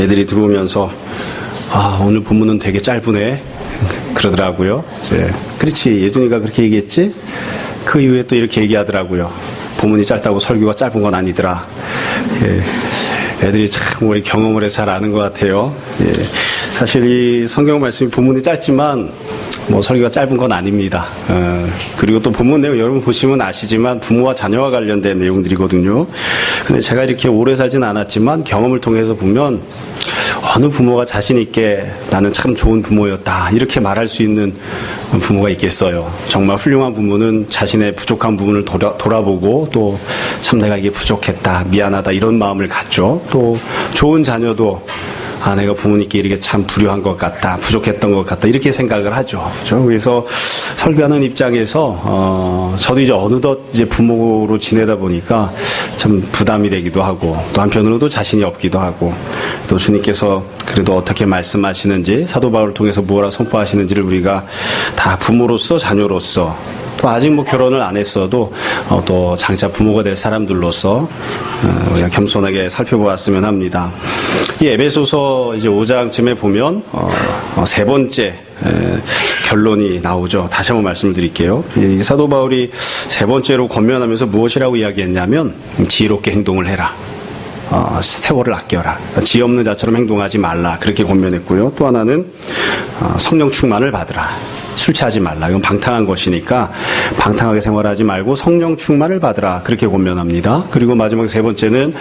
애들이 들어오면서 오늘 본문은 되게 짧으네 그러더라고요. 그렇지, 예준이가 그렇게 얘기했지? 그 이후에 또 이렇게 얘기하더라고요. 본문이 짧다고 설교가 짧은 건 아니더라. 애들이 참 우리 경험을 해서 잘 아는 것 같아요. 사실 이 성경 말씀이 본문이 짧지만 설교가 짧은 건 아닙니다. 그리고 또 본문 내용 여러분 보시면 아시지만 부모와 자녀와 관련된 내용들이거든요. 근데 제가 이렇게 오래 살진 않았지만 경험을 통해서 보면 어느 부모가 자신 있게 나는 참 좋은 부모였다 이렇게 말할 수 있는 부모가 있겠어요. 정말 훌륭한 부모는 자신의 부족한 부분을 돌아보고 또 참 내가 이게 부족했다, 미안하다 이런 마음을 갖죠. 또 좋은 자녀도 내가 부모님께 이렇게 참 불효한 것 같다, 부족했던 것 같다 이렇게 생각을 하죠. 그렇죠? 그래서 설교하는 입장에서 저도 이제 어느덧 이제 부모로 지내다 보니까 참 부담이 되기도 하고 또 한편으로도 자신이 없기도 하고 또 주님께서 그래도 어떻게 말씀하시는지 사도 바울을 통해서 무엇라 선포하시는지를 우리가 다 부모로서 자녀로서 또 아직 결혼을 안 했어도 또 장차 부모가 될 사람들로서 우리가 겸손하게 살펴보았으면 합니다. 이 에베소서 이제 5장쯤에 보면 세 번째 결론이 나오죠. 다시 한번 말씀을 드릴게요. 이 사도 바울이 세 번째로 권면하면서 무엇이라고 이야기했냐면 지혜롭게 행동을 해라. 세월을 아껴라. 지혜 없는 자처럼 행동하지 말라. 그렇게 권면했고요. 또 하나는 성령 충만을 받으라. 술 취하지 말라. 이건 방탕한 것이니까 방탕하게 생활하지 말고 성령 충만을 받으라. 그렇게 권면합니다. 그리고 마지막 세 번째는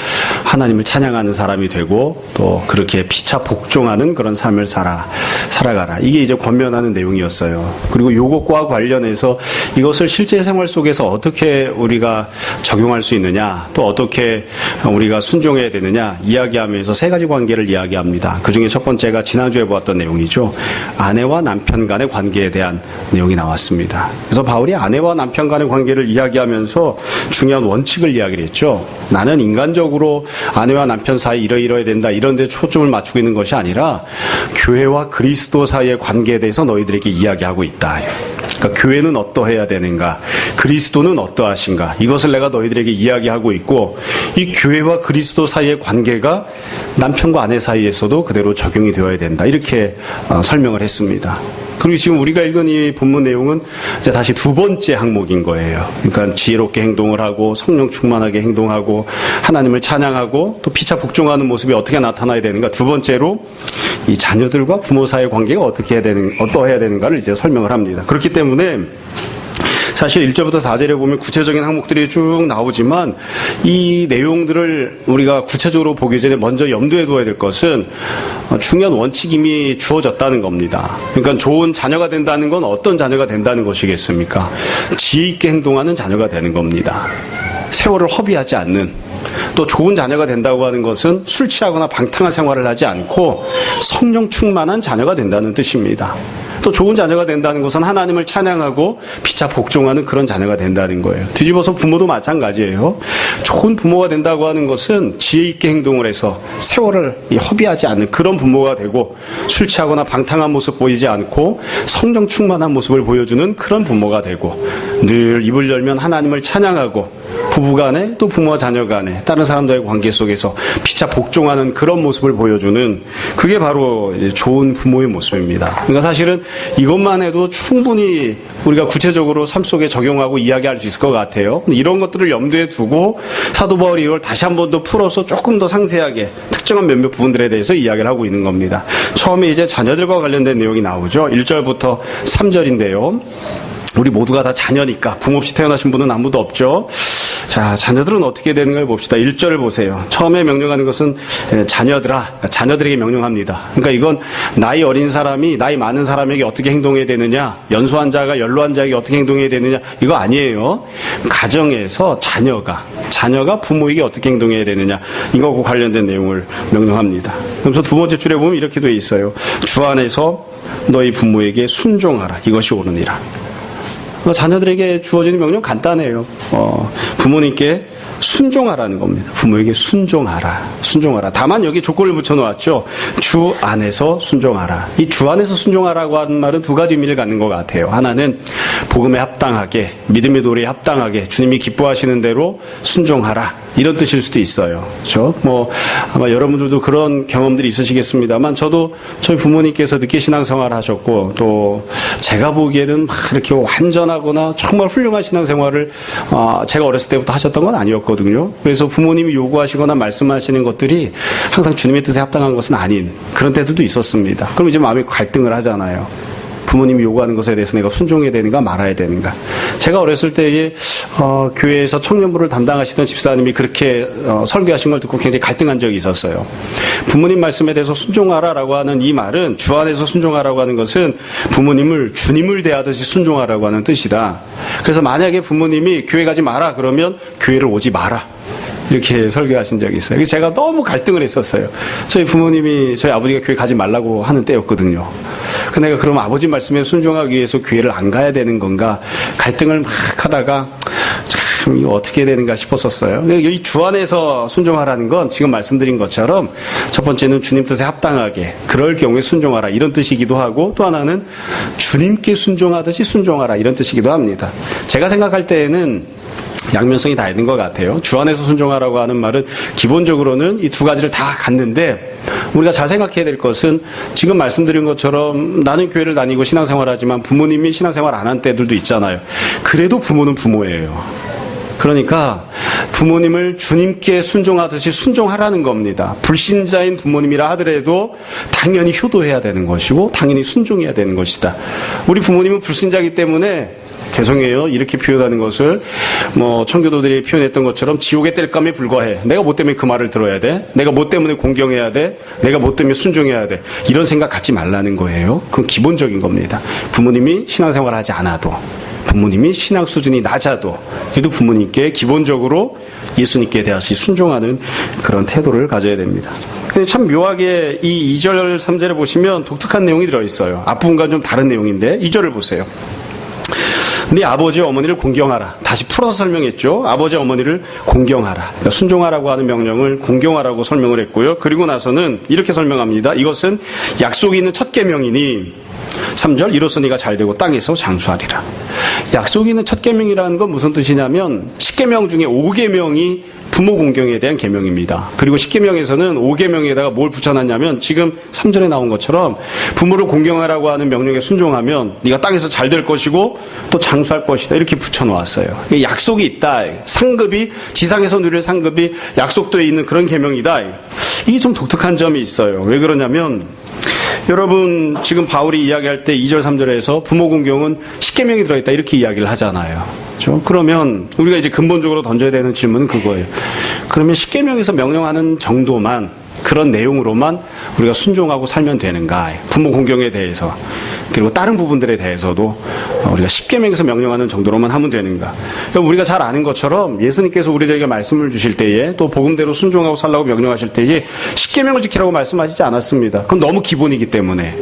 하나님을 찬양하는 사람이 되고 또 그렇게 피차 복종하는 그런 삶을 살아가라. 이게 이제 권면하는 내용이었어요. 그리고 요것과 관련해서 이것을 실제 생활 속에서 어떻게 우리가 적용할 수 있느냐, 또 어떻게 우리가 순종해야 되느냐 이야기하면서 세 가지 관계를 이야기합니다. 그 중에 첫 번째가 지난주에 보았던 내용이죠. 아내와 남편 간의 관계에 대한 내용이 나왔습니다. 그래서 바울이 아내와 남편 간의 관계를 이야기하면서 중요한 원칙을 이야기를 했죠. 나는 인간적으로 아내와 남편 사이 이러이러야 된다 이런 데 초점을 맞추고 있는 것이 아니라 교회와 그리스도 사이의 관계에 대해서 너희들에게 이야기하고 있다. 그러니까 교회는 어떠해야 되는가, 그리스도는 어떠하신가, 이것을 내가 너희들에게 이야기하고 있고 이 교회와 그리스도 사이의 관계가 남편과 아내 사이에서도 그대로 적용이 되어야 된다. 이렇게 설명을 했습니다. 그리고 지금 우리가 읽은 이 본문 내용은 이제 다시 두 번째 항목인 거예요. 그러니까 지혜롭게 행동을 하고 성령 충만하게 행동하고 하나님을 찬양하고 또 피차 복종하는 모습이 어떻게 나타나야 되는가. 두 번째로 이 자녀들과 부모 사이의 관계가 어떠해야 되는가를 이제 설명을 합니다. 그렇기 때문에 사실 1절부터 4절에 보면 구체적인 항목들이 쭉 나오지만 이 내용들을 우리가 구체적으로 보기 전에 먼저 염두에 두어야 될 것은 중요한 원칙이 이미 주어졌다는 겁니다. 그러니까 좋은 자녀가 된다는 건 어떤 자녀가 된다는 것이겠습니까? 지혜 있게 행동하는 자녀가 되는 겁니다. 세월을 허비하지 않는, 또 좋은 자녀가 된다고 하는 것은 술 취하거나 방탕한 생활을 하지 않고 성령 충만한 자녀가 된다는 뜻입니다. 또 좋은 자녀가 된다는 것은 하나님을 찬양하고 피차 복종하는 그런 자녀가 된다는 거예요. 뒤집어서 부모도 마찬가지예요. 좋은 부모가 된다고 하는 것은 지혜 있게 행동을 해서 세월을 허비하지 않는 그런 부모가 되고 술 취하거나 방탕한 모습 보이지 않고 성령 충만한 모습을 보여주는 그런 부모가 되고 늘 입을 열면 하나님을 찬양하고 부부간에 또 부모와 자녀간에 다른 사람들의 관계 속에서 피차 복종하는 그런 모습을 보여주는 그게 바로 좋은 부모의 모습입니다. 그러니까 사실은 이것만 해도 충분히 우리가 구체적으로 삶 속에 적용하고 이야기할 수 있을 것 같아요. 이런 것들을 염두에 두고 사도 바울이 이걸 다시 한 번 더 풀어서 조금 더 상세하게 특정한 몇몇 부분들에 대해서 이야기를 하고 있는 겁니다. 처음에 이제 자녀들과 관련된 내용이 나오죠. 1절부터 3절인데요. 우리 모두가 다 자녀니까 부모 없이 태어나신 분은 아무도 없죠. 자, 자녀들은 어떻게 되는가를 봅시다. 1절을 보세요. 처음에 명령하는 것은 자녀들아, 그러니까 자녀들에게 명령합니다. 그러니까 이건 나이 어린 사람이 나이 많은 사람에게 어떻게 행동해야 되느냐, 연소한 자가 연로한 자에게 어떻게 행동해야 되느냐, 이거 아니에요. 가정에서 자녀가 부모에게 어떻게 행동해야 되느냐, 이거하고 관련된 내용을 명령합니다. 그래서 두 번째 줄에 보면 이렇게 되어 있어요. 주 안에서 너희 부모에게 순종하라. 이것이 옳으니라. 자녀들에게 주어지는 명령 간단해요. 부모님께 순종하라는 겁니다. 부모에게 순종하라. 다만 여기 조건을 붙여놓았죠. 주 안에서 순종하라. 이 주 안에서 순종하라고 하는 말은 두 가지 의미를 갖는 것 같아요. 하나는 복음에 합당하게, 믿음의 도리에 합당하게 주님이 기뻐하시는 대로 순종하라, 이런 뜻일 수도 있어요. 그렇죠? 아마 여러분들도 그런 경험들이 있으시겠습니다만, 저도 저희 부모님께서 늦게 신앙생활을 하셨고, 또 제가 보기에는 막 이렇게 완전하거나 정말 훌륭한 신앙생활을 제가 어렸을 때부터 하셨던 건 아니었거든요. 그래서 부모님이 요구하시거나 말씀하시는 것들이 항상 주님의 뜻에 합당한 것은 아닌 그런 때들도 있었습니다. 그럼 이제 마음이 갈등을 하잖아요. 부모님이 요구하는 것에 대해서 내가 순종해야 되는가 말아야 되는가. 제가 어렸을 때에 교회에서 청년부를 담당하시던 집사님이 그렇게 설교하신 걸 듣고 굉장히 갈등한 적이 있었어요. 부모님 말씀에 대해서 순종하라라고 하는 이 말은, 주 안에서 순종하라고 하는 것은 부모님을 주님을 대하듯이 순종하라고 하는 뜻이다. 그래서 만약에 부모님이 교회 가지 마라 그러면 교회를 오지 마라, 이렇게 설교하신 적이 있어요. 그래서 제가 너무 갈등을 했었어요. 저희 부모님이, 저희 아버지가 교회 가지 말라고 하는 때였거든요. 내가 그럼 아버지 말씀에 순종하기 위해서 교회를 안 가야 되는 건가, 갈등을 막 하다가 참 이거 어떻게 해야 되는가 싶었었어요. 이 주 안에서 순종하라는 건 지금 말씀드린 것처럼 첫 번째는 주님 뜻에 합당하게, 그럴 경우에 순종하라, 이런 뜻이기도 하고, 또 하나는 주님께 순종하듯이 순종하라, 이런 뜻이기도 합니다. 제가 생각할 때에는 양면성이 다 있는 것 같아요. 주 안에서 순종하라고 하는 말은 기본적으로는 이 두 가지를 다 갖는데, 우리가 잘 생각해야 될 것은 지금 말씀드린 것처럼 나는 교회를 다니고 신앙생활하지만 부모님이 신앙생활 안 한 때들도 있잖아요. 그래도 부모는 부모예요. 그러니까 부모님을 주님께 순종하듯이 순종하라는 겁니다. 불신자인 부모님이라 하더라도 당연히 효도해야 되는 것이고 당연히 순종해야 되는 것이다. 우리 부모님은 불신자이기 때문에, 죄송해요, 이렇게 표현하는 것을 청교도들이 표현했던 것처럼 지옥의 땔감에 불과해. 내가 뭐 때문에 그 말을 들어야 돼? 내가 뭐 때문에 공경해야 돼? 내가 뭐 때문에 순종해야 돼? 이런 생각 갖지 말라는 거예요. 그건 기본적인 겁니다. 부모님이 신앙생활을 하지 않아도, 부모님이 신앙 수준이 낮아도, 그래도 부모님께 기본적으로 예수님께 대하시 순종하는 그런 태도를 가져야 됩니다. 근데 참 묘하게 이 2절 3절에 보시면 독특한 내용이 들어있어요. 앞부분과 좀 다른 내용인데 2절을 보세요. 네 아버지 어머니를 공경하라. 다시 풀어서 설명했죠. 아버지 어머니를 공경하라. 그러니까 순종하라고 하는 명령을 공경하라고 설명을 했고요. 그리고 나서는 이렇게 설명합니다. 이것은 약속이 있는 첫 계명이니, 3절, 이로써 네가 잘되고 땅에서 장수하리라. 약속이 있는 첫 계명이라는 건 무슨 뜻이냐면 10계명 중에 5계명이 부모 공경에 대한 계명입니다. 그리고 10계명에서는 5계명에다가 뭘 붙여놨냐면, 지금 3절에 나온 것처럼 부모를 공경하라고 하는 명령에 순종하면 네가 땅에서 잘 될 것이고 또 장수할 것이다, 이렇게 붙여놓았어요. 약속이 있다. 상급이, 지상에서 누릴 상급이 약속되어 있는 그런 계명이다. 이게 좀 독특한 점이 있어요. 왜 그러냐면, 여러분 지금 바울이 이야기할 때 2절 3절에서 부모 공경은 10계명이 들어있다, 이렇게 이야기를 하잖아요. 그렇죠? 그러면 우리가 이제 근본적으로 던져야 되는 질문은 그거예요. 그러면 10계명에서 명령하는 정도만, 그런 내용으로만 우리가 순종하고 살면 되는가? 부모 공경에 대해서, 그리고 다른 부분들에 대해서도 우리가 10계명에서 명령하는 정도로만 하면 되는가? 우리가 잘 아는 것처럼 예수님께서 우리들에게 말씀을 주실 때에, 또 복음대로 순종하고 살라고 명령하실 때에 10계명을 지키라고 말씀하시지 않았습니다. 그건 너무 기본이기 때문에.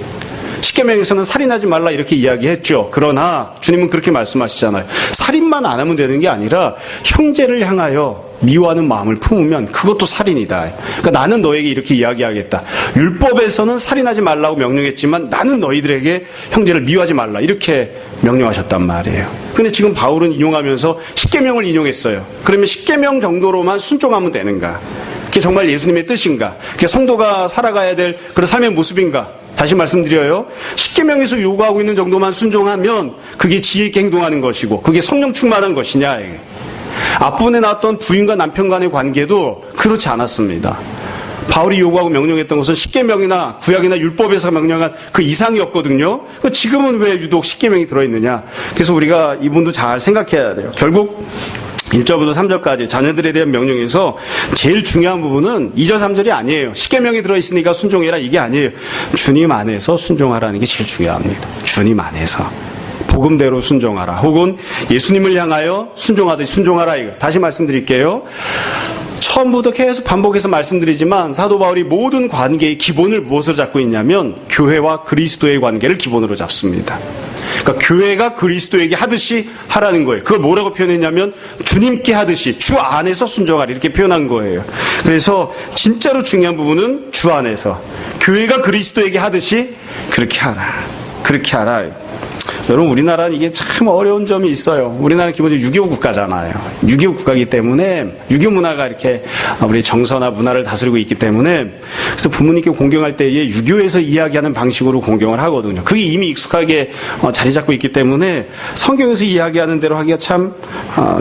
10계명에서는 살인하지 말라, 이렇게 이야기했죠. 그러나 주님은 그렇게 말씀하시잖아요. 살인만 안 하면 되는 게 아니라 형제를 향하여 미워하는 마음을 품으면 그것도 살인이다. 그러니까 나는 너에게 이렇게 이야기하겠다. 율법에서는 살인하지 말라고 명령했지만 나는 너희들에게 형제를 미워하지 말라, 이렇게 명령하셨단 말이에요. 근데 지금 바울은 인용하면서 10계명을 인용했어요. 그러면 10계명 정도로만 순종하면 되는가? 그게 정말 예수님의 뜻인가? 그게 성도가 살아가야 될 그런 삶의 모습인가? 다시 말씀드려요. 10계명에서 요구하고 있는 정도만 순종하면 그게 지혜 있게 행동하는 것이고, 그게 성령 충만한 것이냐? 앞부분에 나왔던 부인과 남편 간의 관계도 그렇지 않았습니다. 바울이 요구하고 명령했던 것은 10계명이나 구약이나 율법에서 명령한 그 이상이었거든요. 지금은 왜 유독 10계명이 들어있느냐? 그래서 우리가 이분도 잘 생각해야 돼요. 결국 1절부터 3절까지 자녀들에 대한 명령에서 제일 중요한 부분은 2절 3절이 아니에요. 10계명이 들어있으니까 순종해라, 이게 아니에요. 주님 안에서 순종하라는 게 제일 중요합니다. 주님 안에서 복음대로 순종하라, 혹은 예수님을 향하여 순종하듯이 순종하라. 이거 다시 말씀드릴게요. 처음부터 계속 반복해서 말씀드리지만 사도 바울이 모든 관계의 기본을 무엇으로 잡고 있냐면 교회와 그리스도의 관계를 기본으로 잡습니다. 그러니까 교회가 그리스도에게 하듯이 하라는 거예요. 그걸 뭐라고 표현했냐면 주님께 하듯이 주 안에서 순종하라 이렇게 표현한 거예요. 그래서 진짜로 중요한 부분은 주 안에서 교회가 그리스도에게 하듯이 그렇게 하라. 그렇게 하라. 여러분 우리나라는 이게 참 어려운 점이 있어요. 우리나라는 기본적으로 유교 국가잖아요. 유교 국가이기 때문에 유교 문화가 이렇게 우리 정서나 문화를 다스리고 있기 때문에 그래서 부모님께 공경할 때에 유교에서 이야기하는 방식으로 공경을 하거든요. 그게 이미 익숙하게 자리 잡고 있기 때문에 성경에서 이야기하는 대로 하기가 참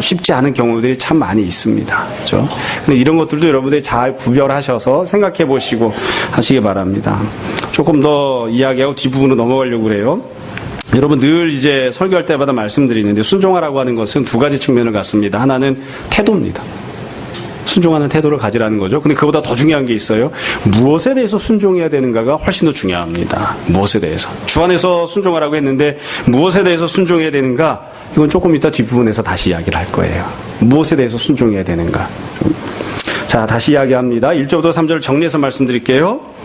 쉽지 않은 경우들이 참 많이 있습니다. 그렇죠? 근데 이런 것들도 여러분들이 잘 구별하셔서 생각해 보시고 하시기 바랍니다. 조금 더 이야기하고 뒷부분으로 넘어가려고 그래요. 여러분 늘 이제 설교할 때마다 말씀드리는데 순종하라고 하는 것은 두 가지 측면을 갖습니다. 하나는 태도입니다. 순종하는 태도를 가지라는 거죠. 근데 그보다 더 중요한 게 있어요. 무엇에 대해서 순종해야 되는가가 훨씬 더 중요합니다. 무엇에 대해서. 주 안에서 순종하라고 했는데 무엇에 대해서 순종해야 되는가? 이건 조금 이따 뒷부분에서 다시 이야기를 할 거예요. 무엇에 대해서 순종해야 되는가? 자, 다시 이야기합니다. 1절부터 3절 정리해서 말씀드릴게요.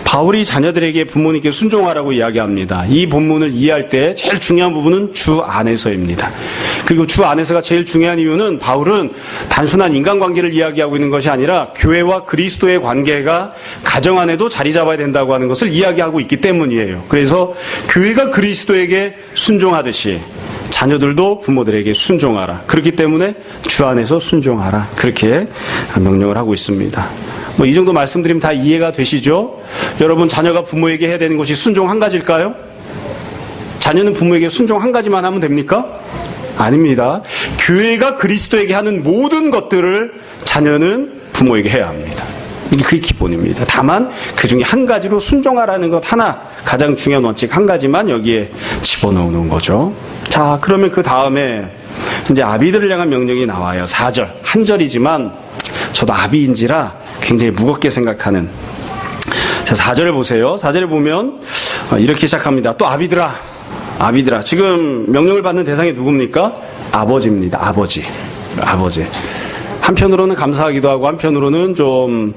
바울이 자녀들에게 부모님께 순종하라고 이야기합니다. 이 본문을 이해할 때 제일 중요한 부분은 주 안에서입니다. 그리고 주 안에서가 제일 중요한 이유는 바울은 단순한 인간관계를 이야기하고 있는 것이 아니라 교회와 그리스도의 관계가 가정 안에도 자리 잡아야 된다고 하는 것을 이야기하고 있기 때문이에요. 그래서 교회가 그리스도에게 순종하듯이 자녀들도 부모들에게 순종하라. 그렇기 때문에 주 안에서 순종하라. 그렇게 명령을 하고 있습니다. 이 정도 말씀드리면 다 이해가 되시죠? 여러분 자녀가 부모에게 해야 되는 것이 순종 한 가지일까요? 자녀는 부모에게 순종 한 가지만 하면 됩니까? 아닙니다. 교회가 그리스도에게 하는 모든 것들을 자녀는 부모에게 해야 합니다. 이게 그게 기본입니다. 다만 그 중에 한 가지로 순종하라는 것 하나, 가장 중요한 원칙 한 가지만 여기에 집어넣는 거죠. 자, 그러면 그 다음에 이제 아비들을 향한 명령이 나와요. 4절. 한 절이지만 저도 아비인지라 굉장히 무겁게 생각하는. 자, 4절을 보세요. 4절을 보면 이렇게 시작합니다. 또 아비들아. 아비들아. 지금 명령을 받는 대상이 누굽니까? 아버지입니다. 아버지. 한편으로는 감사하기도 하고 한편으로는 좀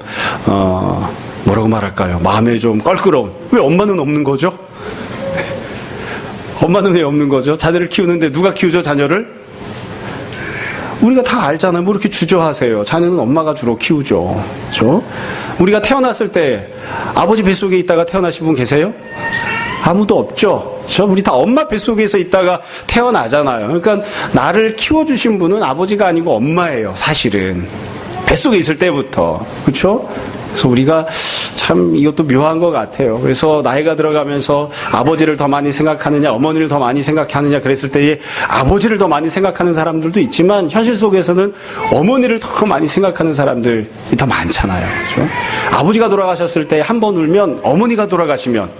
뭐라고 말할까요? 마음에 좀 껄끄러운. 왜 엄마는 없는 거죠? 엄마는 왜 없는 거죠? 자녀를 키우는데 누가 키우죠, 자녀를? 우리가 다 알잖아요. 뭐 이렇게 주저하세요. 자녀는 엄마가 주로 키우죠. 그렇죠? 우리가 태어났을 때 아버지 뱃속에 있다가 태어나신 분 계세요? 아무도 없죠. 우리 다 엄마 뱃속에서 있다가 태어나잖아요. 그러니까 나를 키워주신 분은 아버지가 아니고 엄마예요. 사실은 뱃속에 있을 때부터. 그렇죠? 그래서 우리가 참 이것도 묘한 것 같아요. 그래서 나이가 들어가면서 아버지를 더 많이 생각하느냐, 어머니를 더 많이 생각하느냐 그랬을 때에 아버지를 더 많이 생각하는 사람들도 있지만 현실 속에서는 어머니를 더 많이 생각하는 사람들이 더 많잖아요. 그렇죠? 아버지가 돌아가셨을 때 한 번 울면 어머니가 돌아가시면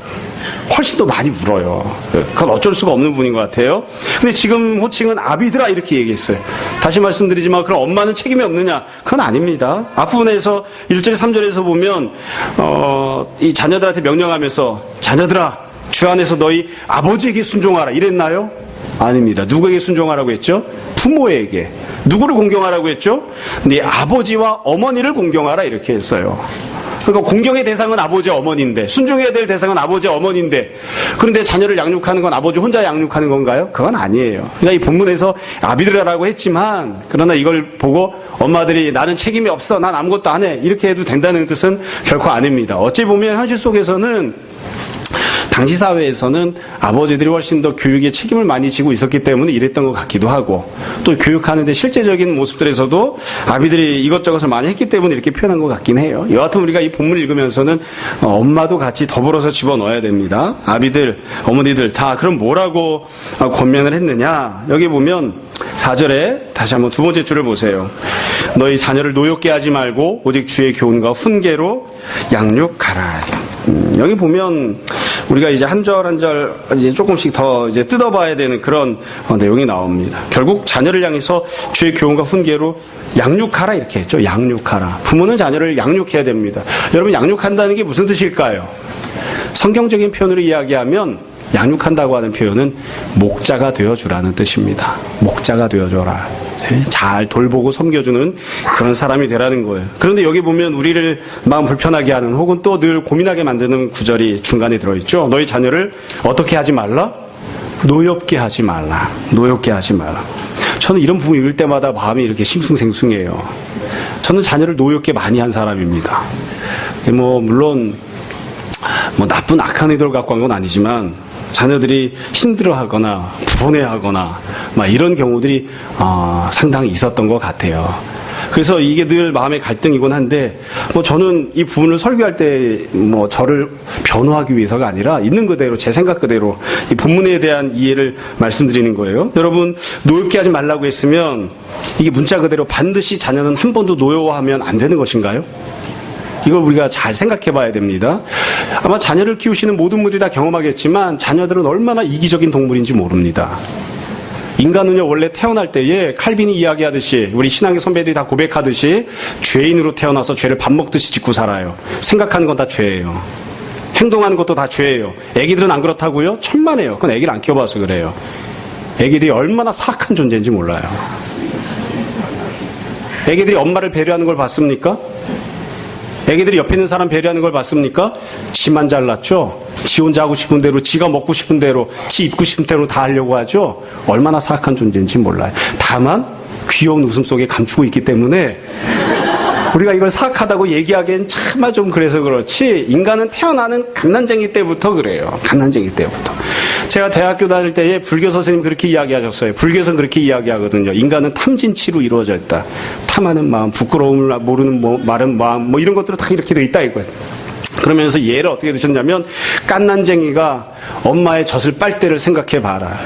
훨씬 더 많이 울어요. 그건 어쩔 수가 없는 분인 것 같아요. 근데 지금 호칭은 아비들아 이렇게 얘기했어요. 다시 말씀드리지만 그럼 엄마는 책임이 없느냐? 그건 아닙니다. 앞부분에서 1절 3절에서 보면 이 자녀들한테 명령하면서 자녀들아 주 안에서 너희 아버지에게 순종하라 이랬나요? 아닙니다. 누구에게 순종하라고 했죠? 부모에게. 누구를 공경하라고 했죠? 네 아버지와 어머니를 공경하라 이렇게 했어요. 그러니까 공경의 대상은 아버지 어머니인데 순종해야 될 대상은 아버지 어머니인데 그런데 자녀를 양육하는 건 아버지 혼자 양육하는 건가요? 그건 아니에요. 그러니까 이 본문에서 아비들이라고 했지만 그러나 이걸 보고 엄마들이 나는 책임이 없어 난 아무것도 안 해 이렇게 해도 된다는 뜻은 결코 아닙니다. 어찌 보면 현실 속에서는 당시 사회에서는 아버지들이 훨씬 더 교육에 책임을 많이 지고 있었기 때문에 이랬던 것 같기도 하고 또 교육하는데 실제적인 모습들에서도 아비들이 이것저것을 많이 했기 때문에 이렇게 표현한 것 같긴 해요. 여하튼 우리가 이 본문을 읽으면서는 엄마도 같이 더불어서 집어넣어야 됩니다. 아비들, 어머니들 자 그럼 뭐라고 권면을 했느냐 여기 보면 4절에 다시 한번 두 번째 줄을 보세요. 너희 자녀를 노엽게 하지 말고 오직 주의 교훈과 훈계로 양육하라. 여기 보면 우리가 이제 한 절 한 절 이제 조금씩 더 이제 뜯어봐야 되는 그런 내용이 나옵니다. 결국 자녀를 향해서 주의 교훈과 훈계로 양육하라 이렇게 했죠. 양육하라. 부모는 자녀를 양육해야 됩니다. 여러분 양육한다는 게 무슨 뜻일까요? 성경적인 표현으로 이야기하면 양육한다고 하는 표현은 목자가 되어주라는 뜻입니다. 목자가 되어줘라. 잘 돌보고 섬겨주는 그런 사람이 되라는 거예요. 그런데 여기 보면 우리를 마음 불편하게 하는 혹은 또 늘 고민하게 만드는 구절이 중간에 들어있죠. 너희 자녀를 어떻게 하지 말라? 노엽게 하지 말라. 노엽게 하지 말라. 저는 이런 부분 읽을 때마다 마음이 이렇게 싱숭생숭해요. 저는 자녀를 노엽게 많이 한 사람입니다. 물론 나쁜 악한 의도를 갖고 한 건 아니지만 자녀들이 힘들어하거나 불온해하거나 이런 경우들이 상당히 있었던 것 같아요. 그래서 이게 늘 마음의 갈등이곤 한데 저는 이 부분을 설교할 때 저를 변호하기 위해서가 아니라 있는 그대로 제 생각 그대로 이 본문에 대한 이해를 말씀드리는 거예요. 여러분, 노엽게 하지 말라고 했으면 이게 문자 그대로 반드시 자녀는 한 번도 노여워하면 안 되는 것인가요? 이걸 우리가 잘 생각해 봐야 됩니다. 아마 자녀를 키우시는 모든 분들이 다 경험하겠지만 자녀들은 얼마나 이기적인 동물인지 모릅니다. 인간은요, 원래 태어날 때에 칼빈이 이야기하듯이 우리 신앙의 선배들이 다 고백하듯이 죄인으로 태어나서 죄를 밥 먹듯이 짓고 살아요. 생각하는 건 다 죄예요. 행동하는 것도 다 죄예요. 애기들은 안 그렇다고요? 천만에요. 그건 애기를 안 키워봐서 그래요. 애기들이 얼마나 사악한 존재인지 몰라요. 애기들이 엄마를 배려하는 걸 봤습니까? 애기들이 옆에 있는 사람 배려하는 걸 봤습니까? 지만 잘났죠? 지 혼자 하고 싶은 대로, 지가 먹고 싶은 대로, 지 입고 싶은 대로 다 하려고 하죠? 얼마나 사악한 존재인지 몰라요. 다만 귀여운 웃음 속에 감추고 있기 때문에 우리가 이걸 사악하다고 얘기하기엔 차마 좀 그래서 그렇지, 인간은 태어나는 갓난쟁이 때부터 그래요. 갓난쟁이 때부터. 제가 대학교 다닐 때에 불교 선생님 그렇게 이야기하셨어요. 불교에서는 그렇게 이야기하거든요. 인간은 탐진치로 이루어져 있다. 탐하는 마음, 부끄러움을 모르는 마른 마음, 이런 것들은 다 이렇게 돼 있다 이거예요. 그러면서 예를 어떻게 드셨냐면, 갓난쟁이가 엄마의 젖을 빨 때를 생각해 봐라.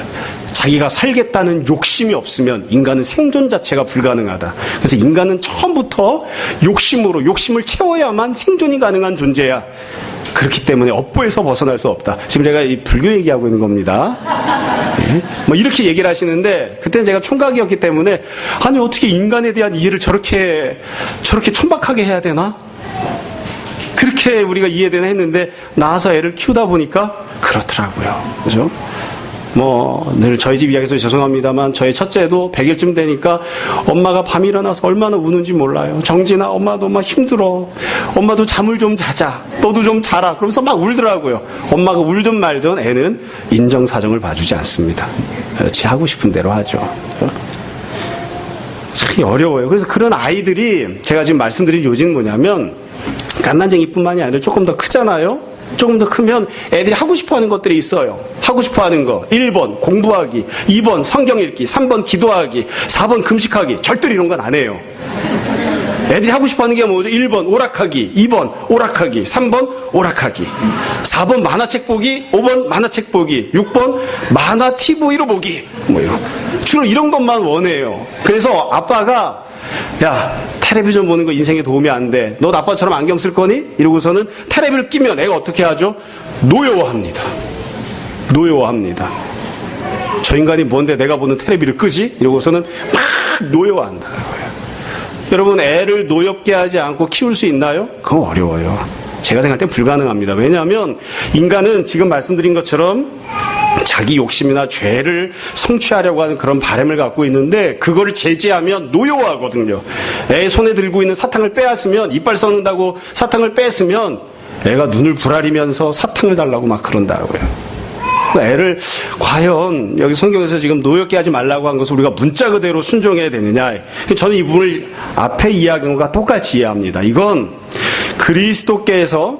자기가 살겠다는 욕심이 없으면 인간은 생존 자체가 불가능하다. 그래서 인간은 처음부터 욕심을 채워야만 생존이 가능한 존재야. 그렇기 때문에 업보에서 벗어날 수 없다. 지금 제가 이 불교 얘기하고 있는 겁니다. 예? 이렇게 얘기를 하시는데, 그때는 제가 총각이었기 때문에, 아니 어떻게 인간에 대한 이해를 저렇게 천박하게 해야 되나? 그렇게 우리가 이해되나 했는데, 나와서 애를 키우다 보니까 그렇더라고요. 그죠? 늘 저희 집 이야기해서 죄송합니다만, 저희 첫째도 100일쯤 되니까 엄마가 밤 일어나서 얼마나 우는지 몰라요. 정진아, 엄마도 막 힘들어. 엄마도 잠을 좀 자자. 너도 좀 자라. 그러면서 막 울더라고요. 엄마가 울든 말든 애는 인정사정을 봐주지 않습니다. 지 하고 싶은 대로 하죠. 참 어려워요. 그래서 그런 아이들이, 제가 지금 말씀드린 요지는 뭐냐면, 갓난쟁이뿐만이 아니라 조금 더 크잖아요. 조금 더 크면 애들이 하고 싶어하는 것들이 있어요. 하고 싶어하는 거 1번 공부하기, 2번 성경 읽기, 3번 기도하기, 4번 금식하기. 절대로 이런 건 안 해요. 애들이 하고 싶어하는 게 뭐죠? 1번 오락하기, 2번 오락하기, 3번 오락하기, 4번 만화책 보기, 5번 만화책 보기, 6번 만화 TV로 보기. 이런. 주로 이런 것만 원해요. 그래서 아빠가, 야, 텔레비전 보는 거 인생에 도움이 안 돼. 너 아빠처럼 안경 쓸 거니? 이러고서는 텔레비를 끼면 애가 어떻게 하죠? 노여워합니다. 저 인간이 뭔데 내가 보는 텔레비를 끄지? 이러고서는 막 노여워한다. 여러분, 애를 노엽게 하지 않고 키울 수 있나요? 그건 어려워요. 제가 생각할 땐 불가능합니다. 왜냐하면 인간은 지금 말씀드린 것처럼 자기 욕심이나 죄를 성취하려고 하는 그런 바람을 갖고 있는데, 그거를 제지하면 노여워하거든요. 애 손에 들고 있는 사탕을 빼앗으면, 이빨 썩는다고 사탕을 뺐으면 애가 눈을 부라리면서 사탕을 달라고 막 그런다고요. 애를 과연 여기 성경에서 지금 노엽게 하지 말라고 한 것을 우리가 문자 그대로 순종해야 되느냐. 저는 이 부분을 앞에 이야기한 것과 똑같이 이해합니다. 이건 그리스도께서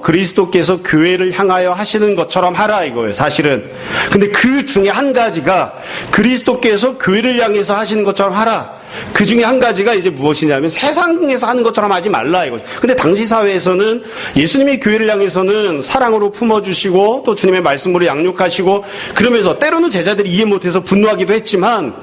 교회를 향하여 하시는 것처럼 하라 이거예요, 사실은. 근데 그 중에 한 가지가 그리스도께서 교회를 향해서 하시는 것처럼 하라. 그 중에 한 가지가 이제 무엇이냐면 세상에서 하는 것처럼 하지 말라 이거죠. 근데 당시 사회에서는 예수님이 교회를 향해서는 사랑으로 품어주시고 또 주님의 말씀으로 양육하시고, 그러면서 때로는 제자들이 이해 못해서 분노하기도 했지만,